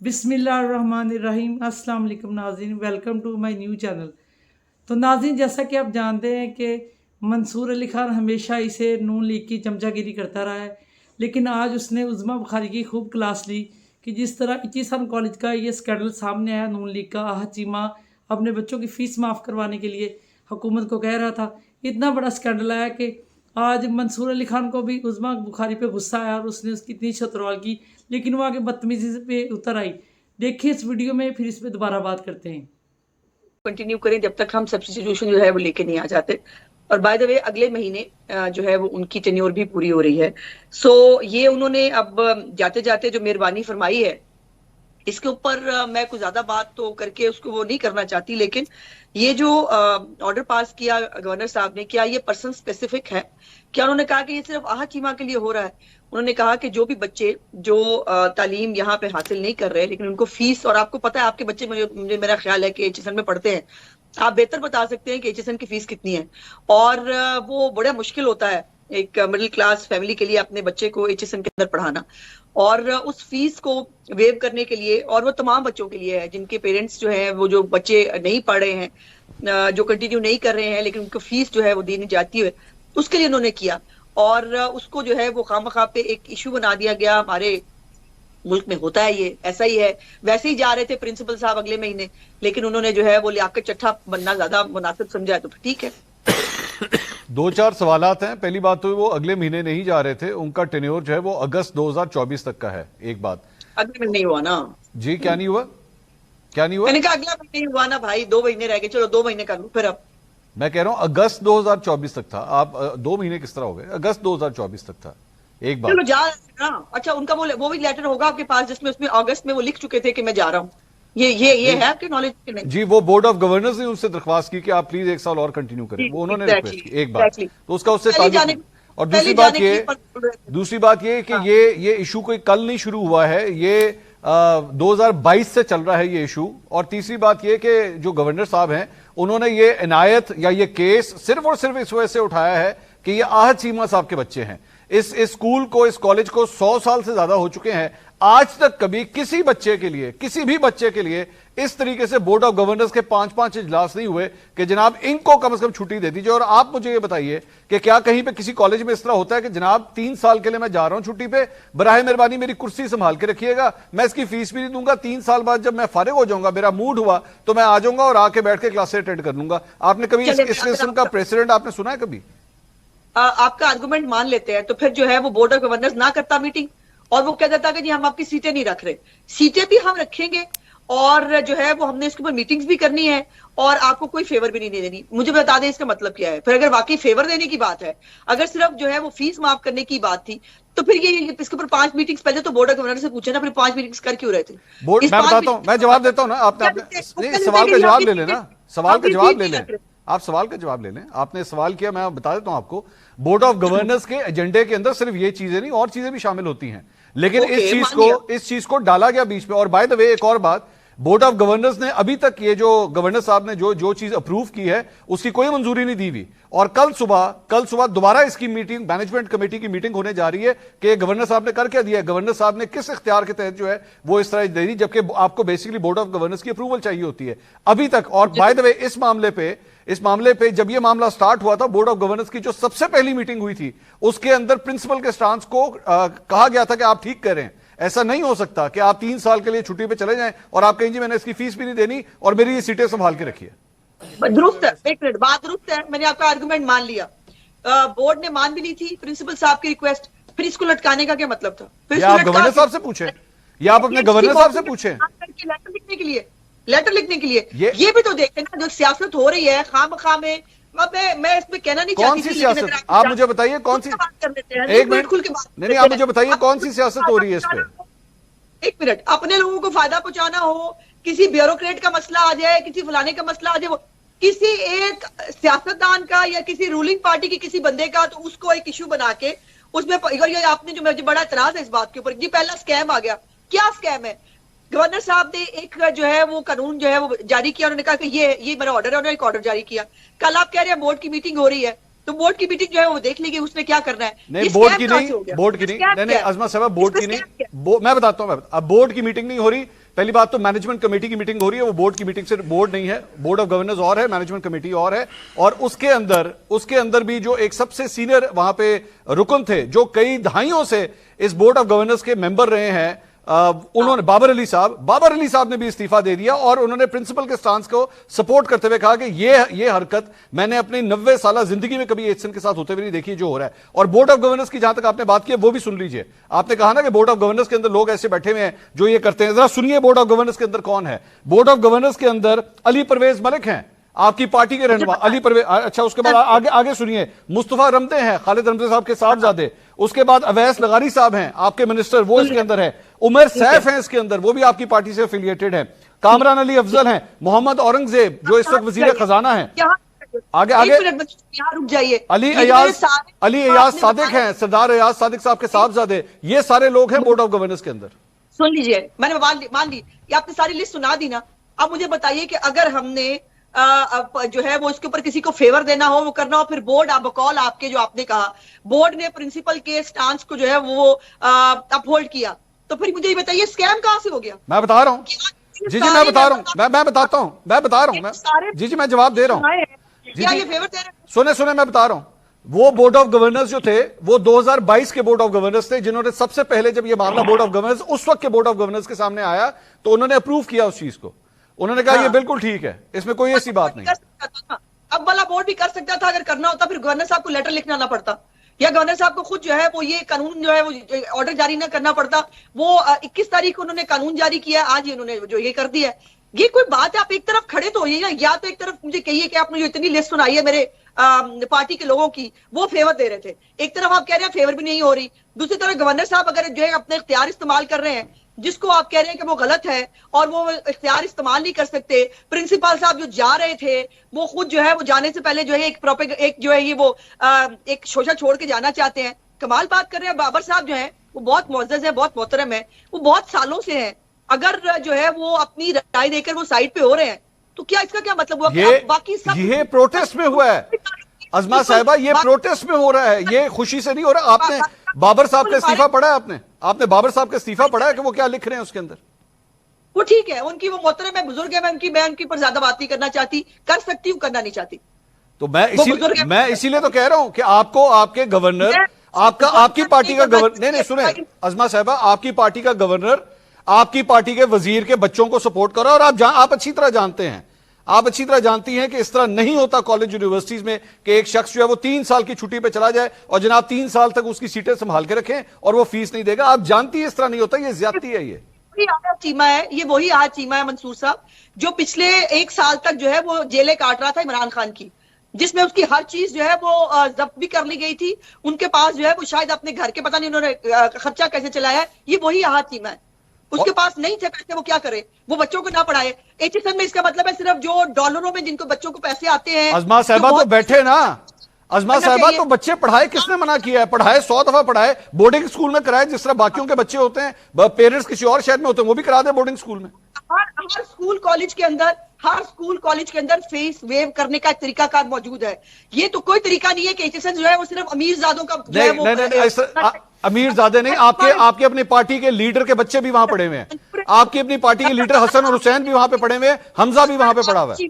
बिस्मिल्लाहिर्रहमानिर्रहीम। अस्सलाम वालेकुम नाज़रीन, welcome to my new channel. तो नाज़रीन, जैसा कि आप जानते हैं कि मंसूर अली खान हमेशा इसे नून लीग की चमचागिरी करता रहा है, लेकिन आज उसने उज़्मा बुखारी की खूब क्लास ली कि जिस तरह इच्चीसन कॉलेज का ये स्कैंडल सामने आया। नून लीग का आहत चीमा अपने बच्चों की फ़ीस माफ़ करवाने के लिए हुकूमत को कह रहा था। इतना बड़ा स्कैंडल आया कि आज मंसूर अली खान को भी उज़्मा बुखारी पे गुस्सा आया और उसने उसकी इतनी शतरवाल की, लेकिन वो आगे बदतमीजी पे उतर आई। देखिए इस वीडियो में, फिर इस पे दोबारा बात करते हैं। कंटिन्यू करें जब तक हम सब्स्टिट्यूशन जो है वो लेके नहीं आ जाते। और बाय द वे अगले महीने जो है वो उनकी टेन्योर भी पूरी हो रही है। सो ये उन्होंने अब जाते जाते जो मेहरबानी फरमाई है, इसके ऊपर मैं कुछ ज्यादा बात तो करके उसको वो नहीं करना चाहती, लेकिन ये जो ऑर्डर पास किया गवर्नर साहब ने, क्या ये पर्सन स्पेसिफिक है? क्या उन्होंने कहा कि ये सिर्फ आहत चीमा के लिए हो रहा है? उन्होंने कहा कि जो भी बच्चे जो तालीम यहाँ पे हासिल नहीं कर रहे, लेकिन उनको फीस, और आपको पता है आपके बच्चे, मुझे मेरा ख्याल है कि एचएसएन में पढ़ते हैं, आप बेहतर बता सकते हैं कि एचएसएन की फीस कितनी है। और वो बड़ा मुश्किल होता है एक मिडिल क्लास फैमिली के लिए अपने बच्चे को एचएसएन के अंदर पढ़ाना, और उस फीस को वेव करने के लिए, और वो तमाम बच्चों के लिए है जिनके पेरेंट्स जो है वो जो बच्चे नहीं पढ़ रहे हैं, जो कंटिन्यू नहीं कर रहे हैं, लेकिन उनको फीस जो है वो देनी जाती है, उसके लिए उन्होंने किया। और उसको जो है वो खामखा पे एक इशू बना दिया गया। हमारे मुल्क में होता है ये, ऐसा ही है। वैसे ही जा रहे थे प्रिंसिपल साहब अगले महीने, लेकिन उन्होंने जो है वो लियाकत चट्ठा बनना ज्यादा मुनासिब समझा, तो ठीक है। दो चार सवालात हैं। पहली बात तो वो अगले महीने नहीं जा रहे थे, उनका टेन्योर जो है वो अगस्त 2024 तक का है। एक बात अगले महीने नहीं हुआ ना जी, क्या नहीं हुआ? क्या नहीं हुआ? मैंने कहा अगला महीने नहीं हुआ ना भाई, 2 महीने रह गए, चलो 2 महीने कर लूं फिर। अब मैं कह रहा हूं अगस्त 2024 तक था। आप 2 महीने किस तरह हो गए? अगस्त 2024 तक था। एक बात चलो जा रहे ना। अच्छा, उनका वो भी लेटर होगा आपके पास जिसमें उसमें अगस्त में वो लिख चुके थे कि मैं जा रहा हूँ। ये है आपके नॉलेज के नहीं? जी, वो बोर्ड ऑफ गवर्नर्स ने उनसे दरख्वास्त की कि आप प्लीज 1 साल और कंटिन्यू करें, वो उन्होंने रिक्वेस्ट की। एक बात तो उसका उससे ताल्लुक। और दूसरी बात ये कि ये इशू कोई कल नहीं शुरू हुआ है, ये 2022 से चल रहा है ये इशू। और तीसरी बात ये कि जो गवर्नर साहब हैं उन्होंने ये इनायत या ये केस सिर्फ और सिर्फ इस वजह से उठाया है कि ये आहत चीमा साहब के बच्चे हैं। इस स्कूल को, इस कॉलेज को 100 साल से ज्यादा हो चुके हैं। आज तक कभी किसी बच्चे के लिए, किसी भी बच्चे के लिए इस तरीके से बोर्ड ऑफ गवर्नर्स के 5-5 इजलास नहीं हुए कि जनाब इनको कम से कम छुट्टी दे दीजिए। और आप मुझे ये बताइए कि क्या कहीं पे किसी कॉलेज में इस तरह होता है कि जनाब 3 साल के लिए मैं जा रहा हूं छुट्टी पे, बराए मेहरबानी मेरी कुर्सी संभाल के रखिएगा, मैं इसकी फीस भी नहीं दूंगा, 3 साल बाद जब मैं फारिग हो जाऊंगा, मेरा मूड हुआ तो मैं आ जाऊंगा और आके बैठ के क्लासेस अटेंड कर लूंगा। आपने कभी इस किस्म का प्रेसिडेंट आपने सुना है कभी? आपका आर्गुमेंट मान लेते हैं तो फिर जो है वो बोर्ड ऑफ गवर्नर्स ना करता मीटिंग, और वो कह देता कि जी हम आपकी सीटें नहीं रख रहे। सीटें भी हम रखेंगे, और जो है वो हमने इसके ऊपर मीटिंग्स भी करनी है, और आपको कोई फेवर भी नहीं देनी। मुझे बता दें इसका मतलब क्या है। फिर अगर वाकई फेवर देने की बात है, अगर सिर्फ जो है वो फीस माफ करने की बात थी, तो फिर ये इसके ऊपर 5 मीटिंग्स पहले तो बोर्ड ऑफ गवर्नर से पूछे ना, फिर 5 मीटिंग्स कर क्यों रहे थे? मैं बताता हूं, मैं जवाब देता हूं ना। आपने सवाल का जवाब ले लेना, सवाल का जवाब ले लें। आप सवाल का जवाब ले लें। आपने सवाल किया, मैं बता देता हूं आपको। बोर्ड ऑफ गवर्नर्स के एजेंडे के अंदर सिर्फ ये चीजें नहीं, और चीजें भी शामिल होती हैं, लेकिन इस चीज को डाला गया बीच में। और बाय द वे एक और बात, बोर्ड ऑफ गवर्नर्स ने अभी तक ये जो गवर्नर साहब ने जो चीज अप्रूव की है उसकी कोई मंजूरी नहीं दी हुई। और कल सुबह दोबारा इसकी मीटिंग, मैनेजमेंट कमेटी की मीटिंग होने जा रही है कि गवर्नर साहब ने कर क्या दिया है, गवर्नर साहब ने किस इख्तियार के तहत जो है वो इस तरह दे दी, जबकि आपको बेसिकली बोर्ड ऑफ गवर्नर्स की अप्रूवल चाहिए होती है अभी तक। और बाय द वे इस मामले पे जब ये मामला स्टार्ट हुआ था, बोर्ड ऑफ गवर्नर्स की जो सबसे पहली मीटिंग हुई थी उसके अंदर प्रिंसिपल के स्टांस को कहा गया था कि आप ठीक कर रहे हैं, ऐसा नहीं हो सकता कि आप 3 साल के लिए छुट्टी पे चले जाएं और आप कहें जी मैंने इसकी फीस भी नहीं देनी और मेरी ये सीटें संभाल के रखिए। दुरुस्त है, एक मिनट, बात दुरुस्त है। मैंने आपका आर्गुमेंट मान लिया, बोर्ड ने मान भी ली थी प्रिंसिपल साहब की रिक्वेस्ट, फिर इसको लटकाने का क्या मतलब था? फिर आप गवर्नर साहब से पूछे, या आप अपने गवर्नर साहब से पूछे लेटर लिखने के लिए ये भी तो देखें ना, जो सियासत हो रही है खामखा में। मैं इसमें कहना नहीं चाहती। कौन सी सियासत? आप मुझे बताइए कौन सी? एक मिनट, नहीं, आप मुझे बताइए कौन सी सियासत हो रही है इस पे? एक मिनट, अपने लोगों को फायदा पहुंचाना हो, किसी ब्यूरोक्रेट का मसला आ जाए, किसी फलाने का मसला आ जाए, वो किसी एक सियासतदान का या किसी रूलिंग पार्टी के किसी बंदे का, तो उसको एक इशू बना के उसमें आपने जो, मुझे बड़ा एतराज है इस बात के ऊपर जी, पहला स्कैम आ गया। क्या स्कैम है? गवर्नर साहब ने एक जो है वो कानून जो है वो जारी किया, उन्होंने कहा कि ये मेरा ऑर्डर है, उन्होंने एक ऑर्डर जारी किया। कल आप कह रहे हैं बोर्ड की मीटिंग हो रही है, तो बोर्ड की मीटिंग जो है वो देख लीजिए उसमें क्या करना है। नहीं, बोर्ड की नहीं, नहीं अज़मा साहब, बोर्ड की नहीं, मैं बताता हूँ। अब बोर्ड की मीटिंग नहीं हो रही, पहली बात तो मैनेजमेंट कमेटी की मीटिंग हो रही है, वो बोर्ड की मीटिंग से, बोर्ड नहीं है, बोर्ड ऑफ गवर्नर्स और है, मैनेजमेंट कमेटी और है, और उसके अंदर भी जो एक सबसे सीनियर वहां पे रुकन थे, जो कई दहाइयों से इस बोर्ड ऑफ गवर्नर्स के मेंबर रहे हैं, उन्होंने बाबर अली साहब ने भी इस्तीफा दे दिया, और उन्होंने प्रिंसिपल के स्टांस को सपोर्ट करते हुए कहा कि ये हरकत मैंने अपनी 90 साल जिंदगी में कभी एचएन के साथ होते हुए नहीं देखी जो हो रहा है। और बोर्ड ऑफ गवर्नर्स की जहां तक आपने बात की है वो भी सुन लीजिए। आपने कहा ना कि बोर्ड ऑफ गवर्नर्स के अंदर लोग ऐसे बैठे हुए हैं जो ये करते हैं, जरा सुनिए बोर्ड ऑफ गवर्नर्स के अंदर कौन है। बोर्ड ऑफ गवर्नर्स के अंदर अली परवेज मलिक हैं, आपकी पार्टी के रहनुमा अली परवेज, अच्छा उसके बाद आगे सुनिए, मुस्तफा रमदे हैं, खालिद रमदे साहब के साहबजादे, उसके बाद अवैस लगारी साहब हैं आपके मिनिस्टर, वो इसके अंदर है, उमर सैफ हैं इसके अंदर, वो भी आपकी पार्टी से एफिलिएटेड है, कामरान अली अफजल हैं, मोहम्मद औरंगजेब जो इस वक्त वजीर खजाना है, आगे रुक जाइए, अली अयाज सादिक हैं, सरदार अयाज सादिक साहब के साहबजादे, ये सारे लोग हैं बोर्ड ऑफ गवर्नर्स के अंदर। सुन लीजिए, मैंने मान ली, ये आपने सारी लिस्ट सुना दी ना। अब मुझे बताइए कि अगर हमने जो है वो इसके ऊपर किसी को फेवर देना हो, वो करना हो, फिर बोर्ड बकौल आपके जो आपने कहा, बोर्ड ने प्रिंसिपल के स्टांस को जो है वो अपहोल्ड किया, तो फिर मुझे ये बताइए स्कैम कहां से हो गया? मैं बता रहा हूँ जी, मैं बता रहा हूँ, मैं बता रहा हूँ जी, मैं जवाब दे रहा हूँ क्या ये फेवर दे रहे हैं? सुने मैं बता रहा हूँ। वो बोर्ड ऑफ गवर्नर्स जो थे वो 2022 के बोर्ड ऑफ गवर्नर्स थे, जिन्होंने सबसे पहले जब ये मामला बोर्ड ऑफ गवर्नर्स उस वक्त के बोर्ड ऑफ गवर्नर्स के सामने आया तो उन्होंने अप्रूव किया उस चीज को, उन्होंने कहा ये बिल्कुल ठीक है, इसमें कोई ऐसी बात नहीं। अब वाला बोर्ड भी कर सकता था, अगर करना होता फिर गवर्नर साहब को लेटर लिखना ना पड़ता, या गवर्नर साहब को खुद जो है वो ये कानून जो है वो ऑर्डर जारी ना करना पड़ता। वो 21 तारीख को उन्होंने कानून जारी किया, आज ही उन्होंने जो ये कर दिया है। ये कोई बात है? आप एक तरफ खड़े तो होइए ना, या तो एक तरफ मुझे कहिए कि आपने जो इतनी लिस्ट सुनाई है मेरे पार्टी के लोगों की, वो फेवर दे रहे थे, एक तरफ आप कह रहे हैं फेवर भी नहीं हो रही, दूसरी तरफ गवर्नर साहब अगर जो है अपने इख्तियार इस्तेमाल कर रहे हैं, जिसको आप कह रहे हैं कि वो गलत है और वो इख्तियार इस्तेमाल नहीं कर सकते। प्रिंसिपल साहब जो जा रहे थे वो खुद जो है वो जाने से पहले जो है एक जो है ये वो एक शोशा छोड़ के जाना चाहते हैं। कमाल बात कर रहे हैं। बाबर साहब जो है वो बहुत मुअज़्ज़ज़ है, बहुत मोहतरम है, वो बहुत सालों से हैं, अगर जो है वो अपनी राय देकर वो साइड पे हो रहे हैं तो क्या इसका क्या मतलब हुआ? बाकी सब ये प्रोटेस्ट में हुआ है अज़मा साहिबा, ये प्रोटेस्ट में हो रहा है, ये खुशी से नहीं हो रहा। आपने बाबर साहब का इस्तीफा पढ़ा है? आपने बाबर साहब का इस्तीफा पढ़ा है कि वो क्या लिख रहे हैं उसके अंदर? वो ठीक है, उनकी वो मोहतरम है, बुजुर्ग है, मैं उनकी पर ज्यादा बात नहीं करना चाहती, कर सकती हूँ, करना नहीं चाहती। तो मैं इसीलिए तो कह रहा हूं कि आपको आपके गवर्नर, आपकी पार्टी का गवर्नर, नहीं सुने अज़मा साहिबा, आपकी पार्टी का गवर्नर आपकी पार्टी के वजीर के बच्चों को सपोर्ट कर रहा है, और आप अच्छी तरह जानते हैं, आप अच्छी तरह जानती हैं कि इस तरह नहीं होता कॉलेज यूनिवर्सिटीज में कि एक शख्स जो है वो 3 साल की छुट्टी पे चला जाए और जनाब 3 साल तक उसकी सीटें संभाल के रखें और वो फीस नहीं देगा। आप जानती है इस तरह नहीं होता, ये ज्यादती है। ये वही आहद चीमा है मंसूर साहब, जो पिछले 1 साल तक जो है वो जेलें काट रहा था इमरान खान की, जिसमें उसकी हर चीज जो है वो जब्त भी कर ली गई थी। उनके पास जो है वो शायद अपने घर के पता नहीं उन्होंने खर्चा कैसे चलाया है, ये वही आहद चीमा है। उसके पास नहीं थे पैसे, वो क्या करे? वो बच्चों को ना पढ़ाए। एचएसएन में इसका मतलब है सिर्फ जो डॉलरों में जिनको बच्चों को पैसे आते हैं। अज़मा साहिबा तो बैठे ना, अज़मा साहिबा तो बच्चे पढ़ाए, किसने मना किया है? पढ़ाए, 100 दफा पढ़ाए, बोर्डिंग स्कूल में कराए, जिस तरह बाकियों के बच्चे होते हैं, पेरेंट्स किसी और शहर में होते हैं, वो भी करा दे बोर्डिंग स्कूल में। हर स्कूल कॉलेज के अंदर फीस वेव करने का तरीकाकार मौजूद है। ये तो कोई तरीका नहीं है कि एचएसएन जो है वो सिर्फ अमीर ज़ादों का जो है वो अमीर ज़ादे नहीं, आपके अपनी पार्टी के लीडर के बच्चे भी वहां पढ़े हुए हैं, आपकी अपनी पार्टी के लीडर हसन और हुसैन भी वहां पे पढ़े हुए हैं, हमजा भी वहां पे पढ़ा हुआ है।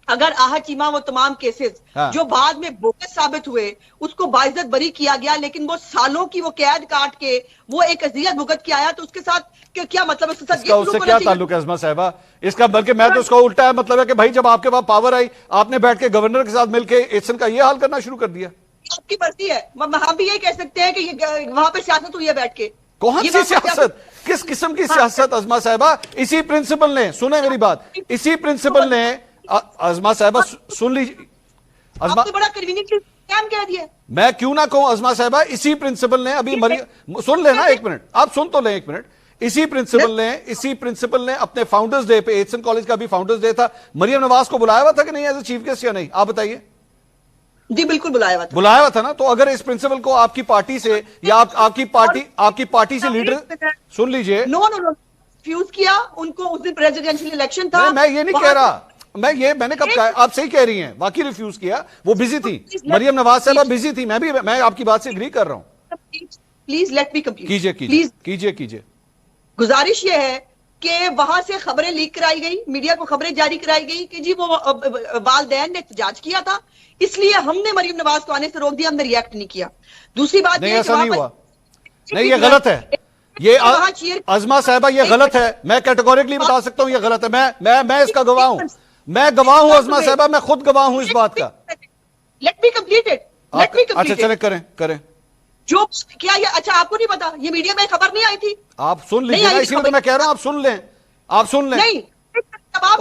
अगर आहद चीमा वो तमाम केसेस जो बाद में बोगस साबित हुए उसको बाइज्जत बरी किया गया, लेकिन वो सालों की वो कैद काट के वो एक अज़ियत भुगत के आया, तो उसके साथ क्या मतलब है? उससे क्या ताल्लुक है अज़मा साहिबा इसका? बल्कि मैं तो उसका उल्टा है, मतलब है कि भाई जब आपके पास पावर आई, आपने बैठ के गवर्नर के साथ मिलकर एचएसएन का ये हाल करना शुरू कर दिया। आपकी मर्जी है, हम भी यही कह सकते हैं कि वहां पे सियासत हुई है बैठ के। कौन सी सियासत? किस किस्म की सियासत अज़मा साहिबा? इसी प्रिंसिपल ने, सुने मेरी बात, इसी प्रिंसिपल ने, अज़मा साहिबा सुन लीजिए, बड़ा कन्वीनियंट स्कैम कह दिया। मैं क्यों ना कहूं अज़मा साहिबा, इसी प्रिंसिपल ने अभी सुन लेना, 1 मिनट आप सुन तो लें 1 मिनट। इसी प्रिंसिपल ने अपने फाउंडर्स डे पे, एचएसएन कॉलेज का भी फाउंडर्स डे था, मरियम नवाज को बुलाया हुआ था कि नहीं एज ए चीफ गेस्ट या नहीं? आप बताइए। जी बिल्कुल बुलाया हुआ था ना। तो अगर इस प्रिंसिपल को आपकी पार्टी से या आपकी पार्टी से लीडर, सुन लीजिए, नो रिफ्यूज किया उनको। उस दिन प्रेसिडेंशियल इलेक्शन था। मैं ये नहीं कह रहा, मैंने कब कहा? आप सही कह रही हैं, वाकई रिफ्यूज किया, वो बिजी थी, मरियम नवाज साहब बिजी थी, मैं आपकी बात से एग्री कर रहा हूं। Please let me complete. कीजिए। गुजारिश ये है کہ وہاں سے خبریں لیک کرائی گئی, میڈیا کو خبریں جاری کرائی گئی کہ جی وہ والدین نے احتجاج کیا تھا, اس لیے ہم نے مریم نواز کو آنے سے روک دیا, ہم نے ریئیکٹ نہیں کیا. دوسری بات نہیں, ایسا نہیں ہوا, نہیں یہ غلط ہے, یہ عظمہ صاحبہ یہ غلط ہے, میں کیٹیگوریکلی بتا سکتا ہوں یہ غلط ہے, میں اس کا گواہ ہوں, میں گواہ ہوں عظمہ صاحبہ, میں خود گواہ ہوں اس بات کا. Let me complete it, let me اچھا چلیں کریں جو کیا یہ, اچھا آپ کو نہیں پتا, یہ میڈیا میں خبر نہیں آئی تھی, آپ سن لیجیے نا, اسی لیے تو میں کہہ رہا ہوں آپ سن لیں, آپ سن لیں. نہیں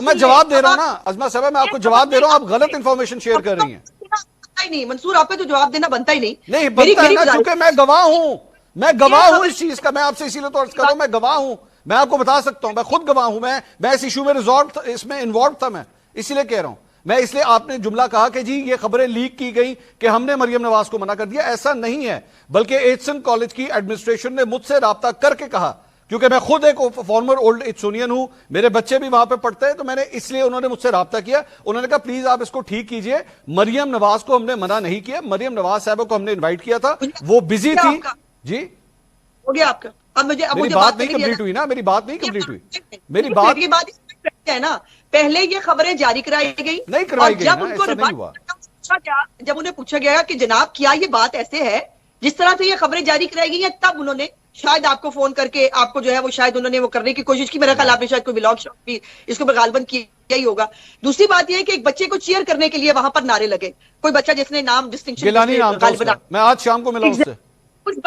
میں جواب دے رہا ہوں نا عظمہ صاحبہ, میں آپ کو جواب دے رہا ہوں, آپ غلط انفارمیشن شیئر کر رہی ہیں. نہیں منصور, آپ پہ تو جواب دینا بنتا ہی نہیں بنتا ہے نا, کیونکہ میں گواہ ہوں, میں گواہ ہوں اس چیز کا, میں آپ سے اسی لیے تو عرض کر رہا ہوں, میں گواہ ہوں, میں آپ کو بتا سکتا ہوں, میں خود گواہ ہوں, میں اس ایشو میں اس میں انوالو تھا, میں اسی لیے کہہ رہا ہوں. میں اس لیے آپ نے جملہ کہا کہ جی یہ خبریں لیک کی گئی کہ ہم نے مریم نواز کو منع کر دیا, ایسا نہیں ہے, بلکہ ایچسن کالج کی ایڈمنسٹریشن نے مجھ سے رابطہ کر کے کہا, کیونکہ میں خود ایک فارمر اولڈ ایچسونین ہوں, میرے بچے بھی وہاں پہ پڑھتے ہیں, تو میں نے اس لیے انہوں نے مجھ سے رابطہ کیا, انہوں نے کہا پلیز آپ اس کو ٹھیک کیجئے, مریم نواز کو ہم نے منع نہیں کیا, مریم نواز صاحبہ کو ہم نے انوائٹ کیا تھا, وہ بزی تھی. جی ہو گیا آپ کا, اب مجھے میری بات نہیں کمپلیٹ ہوئی نا, میری بات نہیں کمپلیٹ ہوئی, میری بات ہے نا, پہلے یہ خبریں جاری کرائی گئی, نہیں کروائی گئی نا, ایسا نہیں ہوا. جب انہیں پوچھا گیا کہ جناب کیا یہ بات ایسے ہے جس طرح سے یہ خبریں جاری کرائی گئی ہیں, تب انہوں نے شاید آپ کو فون کر کے آپ کو جو ہے وہ شاید انہوں نے وہ کرنے کی کوشش کی, میرا خیال آپ نے شاید کوئی ولاگ بھی اس کو غالباً کیا ہی ہوگا. دوسری بات یہ ہے کہ ایک بچے کو چیئر کرنے کے لیے وہاں پر نعرے لگے, کوئی بچہ جس نے نام ڈسٹنکشن, میں آج شام کو ملا اس سے, اس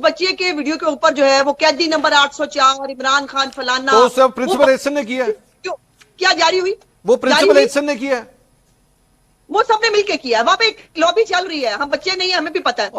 بچے کے ویڈیو کے اوپر جو ہے وہ قیدی نمبر 804 عمران خان فلانا, تو سب پرنسپل ایچسن نے کیا, کیا جاری ہوئی, وہ پرنسپل ایچسن نے کیا, وہ سب نے مل کے کیا, وہاں پہ ایک لابی چل رہی ہے, ہم بچے نہیں ہیں, ہمیں بھی پتا ہے.